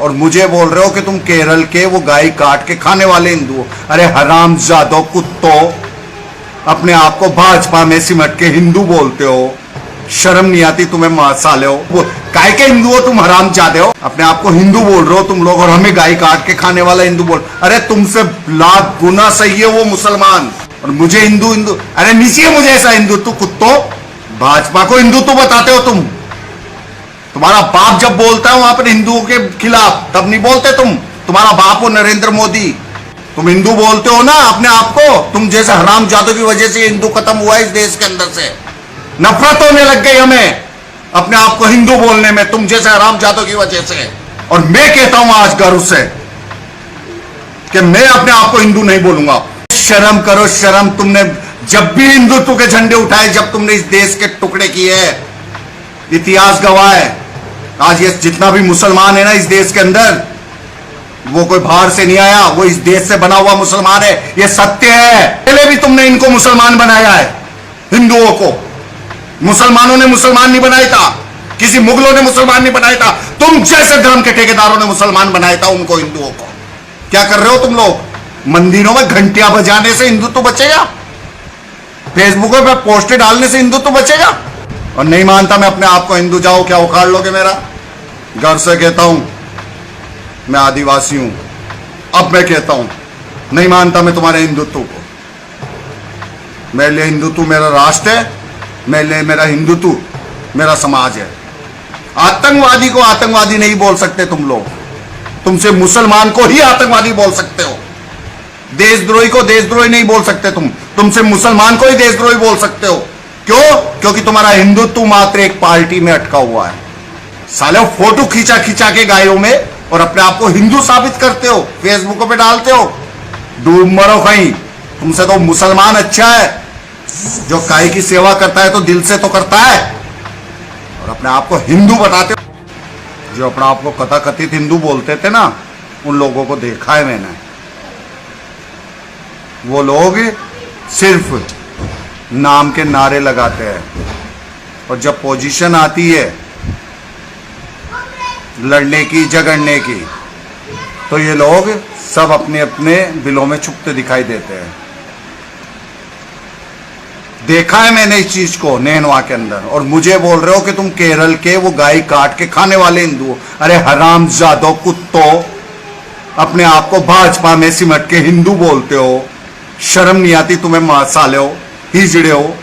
और मुझे बोल रहे हो कि तुम केरल के वो गाय काट के खाने वाले हिंदू हो। अरे हरामजादो कुत्तो, अपने आप को भाजपा में सिमट के हिंदू बोलते हो, शर्म नहीं आती तुम्हें? साले हो वो काय के हिंदू हो तुम, हरामजादे हो। अपने आप को हिंदू बोल रहे हो तुम लोग, और हमें गाय काट के खाने वाला हिंदू बोल। अरे तुमसे लाख गुना सही है वो मुसलमान, और मुझे हिंदू हिंदू। अरे नीचे मुझे ऐसा हिंदुत्व कुत्तो, भाजपा को हिंदुत्व बताते हो तुम। तुम्हारा बाप जब बोलता है वहां पर हिंदुओं के खिलाफ, तब नहीं बोलते तुम। तुम्हारा बाप हो नरेंद्र मोदी, तुम हिंदू बोलते हो ना अपने आप को। तुम जैसे हरामजादों की वजह से हिंदू खत्म हुआ है इस देश के अंदर से। नफरत होने लग गई हमें अपने आप को हिंदू बोलने में, तुम जैसे हरामजादों की वजह से। और मैं कहता हूं आज गर्व से कि मैं अपने आप को हिंदू नहीं बोलूंगा। शर्म करो शर्म, तुमने जब भी हिंदुत्व के झंडे उठाए, जब तुमने इस देश के टुकड़े किए, इतिहास गवाह है। आज ये जितना भी मुसलमान है ना इस देश के अंदर, वो कोई बाहर से नहीं आया, वो इस देश से बना हुआ मुसलमान है। ये सत्य है। पहले भी तुमने इनको मुसलमान बनाया है, हिंदुओं को। मुसलमानों ने मुसलमान नहीं बनाया था, किसी मुगलों ने मुसलमान नहीं बनाया था, तुम जैसे धर्म के ठेकेदारों ने मुसलमान बनाया था उनको, हिंदुओं को। क्या कर रहे हो तुम लोग? मंदिरों में घंटियां बजाने से हिंदुत्व बचेगा? फेसबुक पे पोस्टें डालने से हिंदुत्व बचेगा? और नहीं मानता मैं अपने आप को हिंदू, जाओ क्या उखाड़ लोगे मेरा? घर से कहता हूं मैं आदिवासी हूं, अब मैं कहता हूं नहीं मानता मैं तुम्हारे हिंदुत्व को। मेरे लिए हिंदुत्व मेरा राष्ट्र है, मेरे लिए मेरा हिंदुत्व मेरा समाज है। आतंकवादी को आतंकवादी नहीं बोल सकते तुम लोग, तुमसे मुसलमान को ही आतंकवादी बोल सकते हो। देशद्रोही को देशद्रोही नहीं बोल सकते तुमसे मुसलमान को ही देशद्रोही बोल सकते हो। क्यों? क्योंकि तुम्हारा हिंदुत्व मात्र एक पार्टी में अटका हुआ है। साले फोटो खींचा खींचा के गायों में, और अपने आप को हिंदू साबित करते हो, फेसबुक पे डालते हो। डूब मरो कहीं, तुमसे तो मुसलमान अच्छा है। जो गाय की सेवा करता है तो दिल से तो करता है, और अपने आप को हिंदू बताते हो। जो अपने आप को कथाकथित हिंदू बोलते थे ना, उन लोगों को देखा है मैंने। वो लोग सिर्फ नाम के नारे लगाते हैं, और जब पोजीशन आती है लड़ने की, झगड़ने की, तो ये लोग सब अपने अपने बिलों में छुपते दिखाई देते हैं। देखा है मैंने इस चीज को नैनवा के अंदर। और मुझे बोल रहे हो कि तुम केरल के वो गाय काट के खाने वाले हिंदू हो। अरे हरामजादो कुत्तो, अपने आप को भाजपा में सिमट के हिंदू बोलते हो, शर्म नहीं आती तुम्हें? साले हो, हिजड़े हो।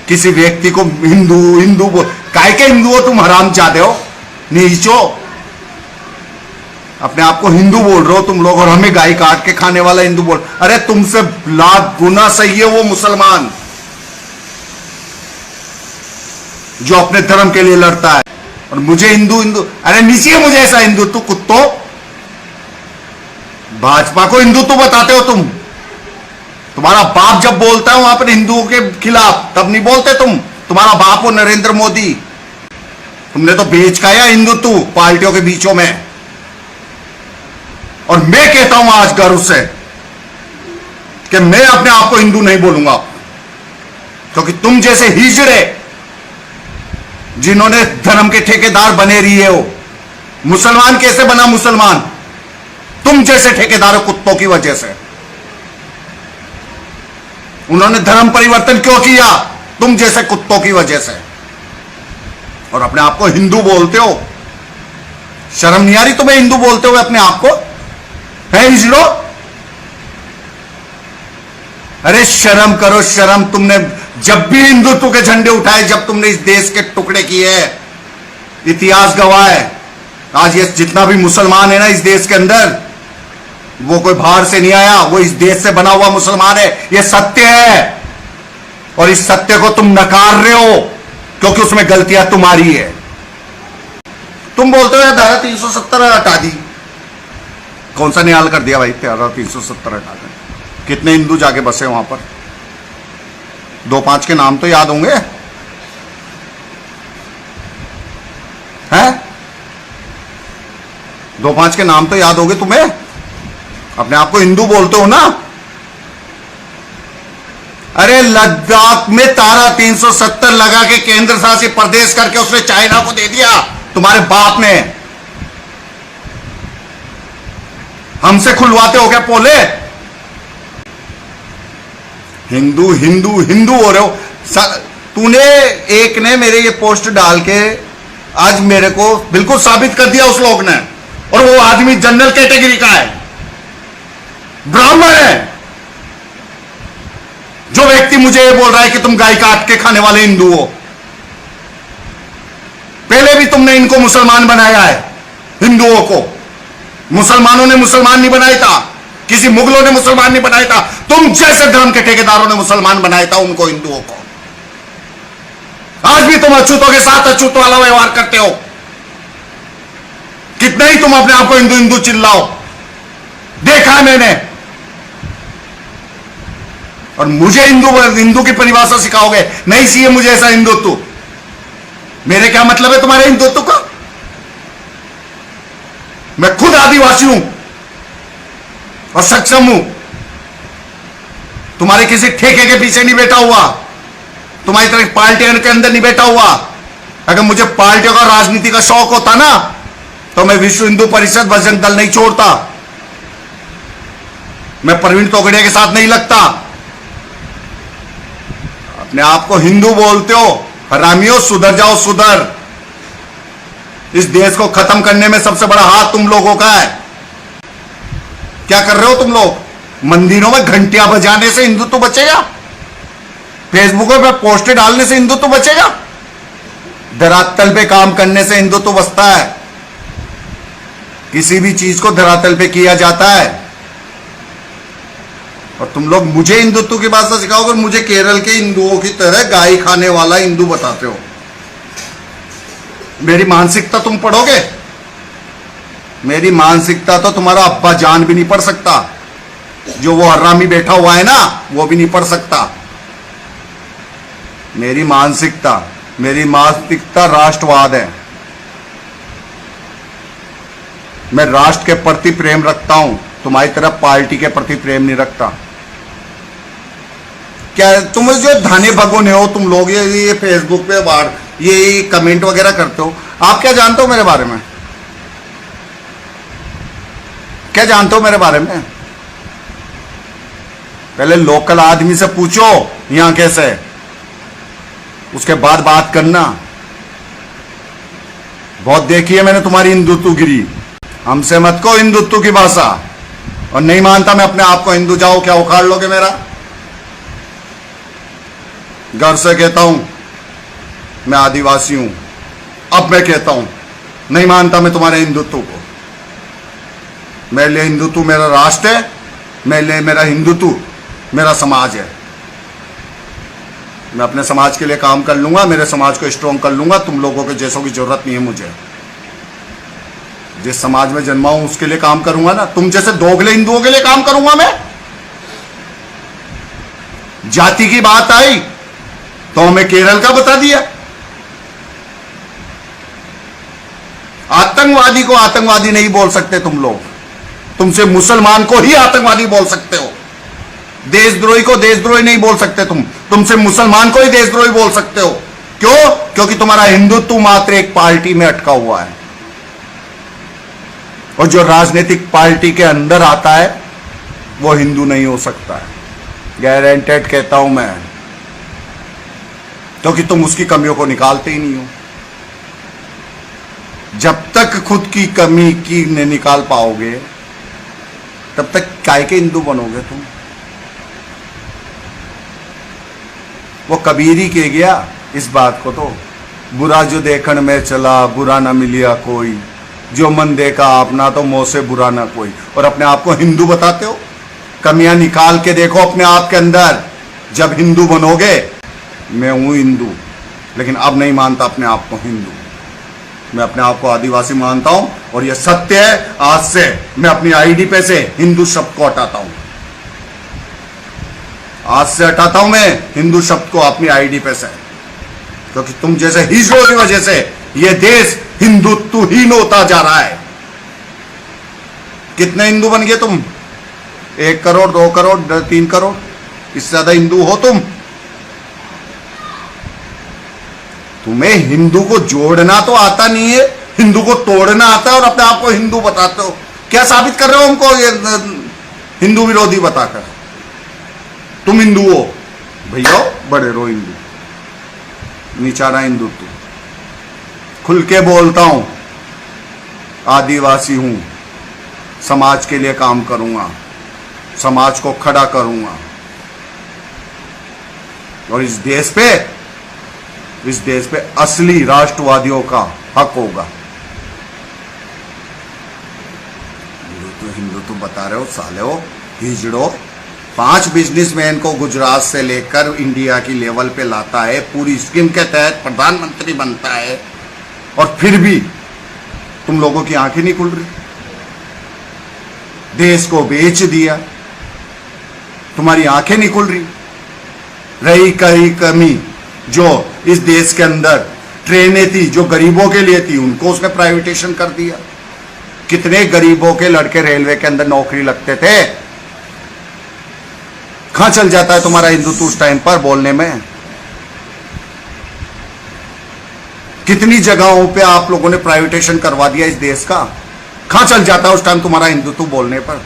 किसी व्यक्ति को हिंदू हिंदू बोल, काय के हिंदू हो तुम, हरामजादे हो, नीचो। अपने आप को हिंदू बोल रहे हो तुम लोग, और हमें गाय काट के खाने वाला हिंदू बोल। अरे तुमसे लाख गुना सही है वो मुसलमान जो अपने धर्म के लिए लड़ता है, और मुझे हिंदू हिंदू। अरे नीचे मुझे ऐसा हिंदुत्व कुत्तो, भाजपा को हिंदुत्व बताते हो तुम। तुम्हारा बाप जब बोलता है वहां पर हिंदुओं के खिलाफ, तब नहीं बोलते तुम। तुम्हारा बाप हो नरेंद्र मोदी, तुमने तो बेच खाया हिंदुत्व पार्टियों के बीचों में। और मैं कहता हूं आज गर्व से कि मैं अपने आप को हिंदू नहीं बोलूंगा, क्योंकि तुम जैसे हिजड़े जिन्होंने धर्म के ठेकेदार बने रहे हो। मुसलमान कैसे बना मुसलमान? तुम जैसे ठेकेदारों कुत्तों की वजह से। उन्होंने धर्म परिवर्तन क्यों किया? तुम जैसे कुत्तों की वजह से। और अपने आप को हिंदू बोलते हो, शर्म नहीं आ रही तुम्हें हिंदू बोलते हुए अपने आप को? है हिजड़ो? अरे शर्म करो शर्म, तुमने जब भी हिंदुत्व के झंडे उठाए, जब तुमने इस देश के टुकड़े किए, इतिहास गवाह है। आज ये जितना भी मुसलमान है ना इस देश के अंदर, वो कोई बाहर से नहीं आया, वो इस देश से बना हुआ मुसलमान है। ये सत्य है, और इस सत्य को तुम नकार रहे हो, क्योंकि उसमें गलतियां तुम्हारी है। तुम बोलते हो धारा 370 हटा दी। कौन सा निहाल कर दिया भाई? धारा 370 हटा दें। कितने हिंदू जाके बसे वहां पर? 2-5 के नाम तो याद होंगे, हैं? 2-5 के नाम तो याद होंगे तुम्हें? अपने आप को हिंदू बोलते हो ना? अरे लद्दाख में तारा 370 लगा के केंद्र शासित प्रदेश करके उसने चाइना को दे दिया, तुम्हारे बाप ने। हमसे खुलवाते हो क्या पोले? हिंदू हिंदू हिंदू हो रहे हो। तूने एक ने मेरे ये पोस्ट डाल के आज मेरे को बिल्कुल साबित कर दिया उस लोग ने, और वो आदमी जनरल कैटेगरी का है, ब्राह्मण है। जो व्यक्ति मुझे ये बोल रहा है कि तुम गाय काट के खाने वाले हिंदू हो, पहले भी तुमने इनको मुसलमान बनाया है। हिंदुओं को मुसलमानों ने मुसलमान नहीं बनाया था, किसी मुगलों ने मुसलमान नहीं बनाया था, तुम जैसे धर्म के ठेकेदारों ने मुसलमान बनाया था उनको, हिंदुओं को। आज भी तुम अछूतों के साथ अछूत वाला व्यवहार करते हो। कितना ही तुम अपने आप को हिंदू हिंदू चिल्लाओ, देखा है मैंने। और मुझे हिंदू की परिभाषा सिखाओगे? नहीं चाहिए मुझे ऐसा हिंदुत्व। मेरे क्या मतलब है तुम्हारे हिंदुत्व का? मैं खुद आदिवासी हूं और सक्षम हूं। तुम्हारे किसी ठेके के पीछे नहीं बैठा हुआ, तुम्हारी तरह पार्टियों के अंदर नहीं बैठा हुआ। अगर मुझे पार्टियों का राजनीति का शौक होता ना, तो मैं विश्व हिंदू परिषद बजरंग दल नहीं छोड़ता, मैं प्रवीण तोगड़िया के साथ नहीं लगता। अपने आप को हिंदू बोलते हो, हरामियों, सुधर जाओ, सुधर। इस देश को खत्म करने में सबसे बड़ा हाथ तुम लोगों का है। क्या कर रहे हो तुम लोग? मंदिरों में घंटियां बजाने से हिंदुत्व बचेगा? फेसबुक पे पोस्टर डालने से हिंदुत्व बचेगा? धरातल पे काम करने से हिंदुत्व बचता है। किसी भी चीज को धरातल पे किया जाता है। और तुम लोग मुझे हिंदुत्व की भाषा सिखाओगे और मुझे केरल के हिंदुओं की तरह गाय खाने वाला हिंदू बताते हो। मेरी मानसिकता तुम पढ़ोगे? मेरी मानसिकता तो तुम्हारा अब्बा जान भी नहीं पढ़ सकता। जो वो हरामी बैठा हुआ है ना, वो भी नहीं पढ़ सकता। मेरी मानसिकता राष्ट्रवाद है। मैं राष्ट्र के प्रति प्रेम रखता हूं, तुम्हारी तरफ पार्टी के प्रति प्रेम नहीं रखता। क्या तुम जो धाने भगोने हो तुम लोग, ये फेसबुक पे ये कमेंट वगैरह करते हो, आप क्या जानते हो मेरे बारे में? क्या जानते हो मेरे बारे में? पहले लोकल आदमी से पूछो यहां कैसे, उसके बाद बात करना। बहुत देखी है मैंने तुम्हारी हिंदुत्वगिरी। हमसे मत को हिंदुत्व की भाषा। और नहीं मानता मैं अपने आप को हिंदू, जाओ, क्या उखाड़ लोगे मेरा? घर से कहता हूं मैं आदिवासी हूं। अब मैं कहता हूं नहीं मानता मैं तुम्हारे हिंदुत्व को। मेरे लिए हिंदुत्व मेरा राष्ट्र है, मेरे लिए मेरा हिंदुत्व मेरा समाज है। मैं अपने समाज के लिए काम कर लूंगा, मेरे समाज को स्ट्रॉन्ग कर लूंगा। तुम लोगों के जैसों की जरूरत नहीं है मुझे। जिस समाज में जन्मा हूं उसके लिए काम करूंगा ना। तुम जैसे दोगले हिंदुओं के लिए काम करूंगा मैं? जाति की बात आई तो हमें केरल का बता दिया। आतंकवादी को आतंकवादी नहीं बोल सकते तुम लोग। तुमसे मुसलमान को ही आतंकवादी बोल सकते हो। देशद्रोही को देशद्रोही नहीं बोल सकते तुम। तुमसे मुसलमान को ही देशद्रोही बोल सकते हो। क्यों? क्योंकि तुम्हारा हिंदुत्व मात्र एक पार्टी में अटका हुआ है। और जो राजनीतिक पार्टी के अंदर आता है वो हिंदू नहीं हो सकता है। गारंटेड कहता हूं मैं, क्योंकि तुम उसकी कमियों को निकालते ही नहीं हो। जब तक खुद की कमी की नहीं निकाल पाओगे तब तक काय के हिंदू बनोगे तुम? वो कबीर ही कह गया इस बात को तो, बुरा जो देखण में चला बुरा ना मिलिया कोई, जो मन देखा अपना तो मोह से बुरा ना कोई। और अपने आप को हिंदू बताते हो? कमियां निकाल के देखो अपने आप के अंदर। जब हिंदू बनोगे, मैं हूं हिंदू, लेकिन अब नहीं मानता अपने आप को हिंदू। मैं अपने आप को आदिवासी मानता हूं और यह सत्य है। आज से मैं अपनी आईडी पे से हिंदू शब्द को हटाता हूं। आज से हटाता हूं मैं हिंदू शब्द को अपनी आईडी पे से, क्योंकि तुम जैसे हिजड़ों की वजह से यह देश हिंदुत्वहीन होता जा रहा है। कितने हिंदू बन गए तुम? 1 करोड़, 2 करोड़, 3 करोड़, इससे ज्यादा हिंदू हो तुम? तुम्हें हिंदू को जोड़ना तो आता नहीं है, हिंदू को तोड़ना आता है और अपने आप को हिंदू बताते हो। क्या साबित कर रहे हो हमको ये हिंदू विरोधी बताकर? तुम हिंदू हो भैया, बड़े रो हिंदू, निचारा हिंदुत्व। खुल के बोलता हूं, आदिवासी हूं, समाज के लिए काम करूंगा, समाज को खड़ा करूंगा, और इस देश पे असली राष्ट्रवादियों का हक होगा। हिंदू तो बता रहे हो साले हो, हिजड़ो। 5 बिजनेसमैन को गुजरात से लेकर इंडिया की लेवल पे लाता है, पूरी स्कीम के तहत प्रधानमंत्री बनता है, और फिर भी तुम लोगों की आंखें नहीं खुल रही। देश को बेच दिया, तुम्हारी आंखें नहीं खुल रही। रही कहीं कमी जो इस देश के अंदर ट्रेनें थी जो गरीबों के लिए थी, उनको उसने प्राइवेटेशन कर दिया। कितने गरीबों के लड़के रेलवे के अंदर नौकरी लगते थे। कहां चल जाता है तुम्हारा हिंदुत्व उस टाइम पर बोलने में? कितनी जगहों पे आप लोगों ने प्राइवेटेशन करवा दिया इस देश का। कहां चल जाता है उस टाइम तुम्हारा हिंदुत्व बोलने पर,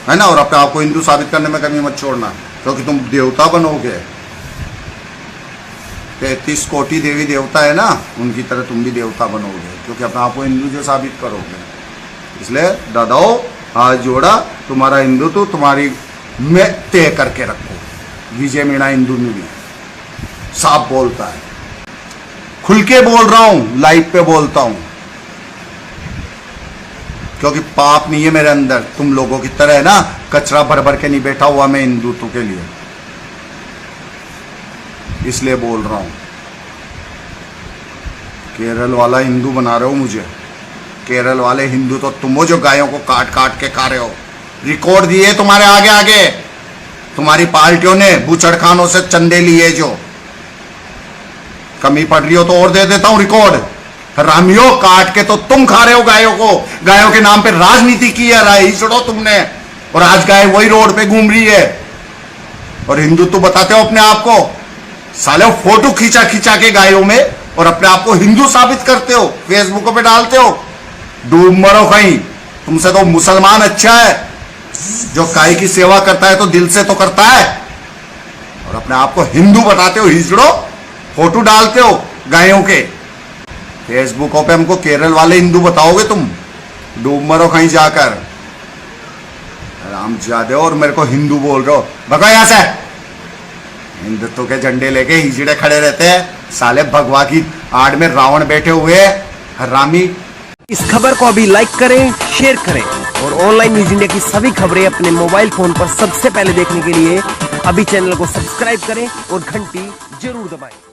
है ना? और अपने आप को हिंदू साबित करने में कमी मत छोड़ना, क्योंकि तुम देवता बनोगे। 33 कोटि देवी देवता है ना, उनकी तरह तुम भी देवता बनोगे, क्योंकि अपने आप को हिंदू जो साबित करोगे। इसलिए दादाओ हाथ जोड़ा, तुम्हारा हिंदुत्व तुम्हारी में तय करके रखो। विजय मीणा हिंदू नहीं साफ बोलता है, खुल के बोल रहा हूं, लाइव पे बोलता हूं, क्योंकि पाप नहीं है मेरे अंदर। तुम लोगों की तरह है ना, कचरा भर भर के नहीं बैठा हुआ मैं हिंदुत्व के लिए, इसलिए बोल रहा हूं। केरल वाला हिंदू बना रहे हो मुझे। केरल वाले हिंदू तो तुम हो जो गायों को काट काट के खा रहे हो। रिकॉर्ड दिए तुम्हारे आगे आगे, तुम्हारी पार्टियों ने बूचड़खानों से चंदे लिए। जो कमी पड़ रही हो तो और दे देता हूं रिकॉर्ड। रामियों काट के तो तुम खा रहे हो गायों को। गायों के नाम पे राजनीति की है, राही छोड़ो तुमने, और आज गाय वही रोड पे घूम रही है, और हिंदुत्व बताते हो अपने आप को। साले फोटो खींचा खींचा के गायों में, और अपने आप को हिंदू साबित करते हो, फेसबुक पे डालते हो। डूब मरो कहीं। तुमसे तो मुसलमान अच्छा है, जो गाय की सेवा करता है तो दिल से तो करता है, और अपने आप को हिंदू बताते हो। हिजड़ो, फोटो डालते हो गायों के फेसबुकों पे। हमको केरल वाले हिंदू बताओगे तुम? डूब मरो कहीं जाकर। राम जादे और मेरे को हिंदू बोल रहे हो, भगो यहां से। हिंदुत्व के झंडे लेके हिजड़े खड़े रहते हैं साले, भगवा की आड़ में रावण बैठे हुए हरामी। इस खबर को अभी लाइक करें, शेयर करें, और ऑनलाइन न्यूज इंडिया की सभी खबरें अपने मोबाइल फोन पर सबसे पहले देखने के लिए अभी चैनल को सब्सक्राइब करें और घंटी जरूर दबाएं।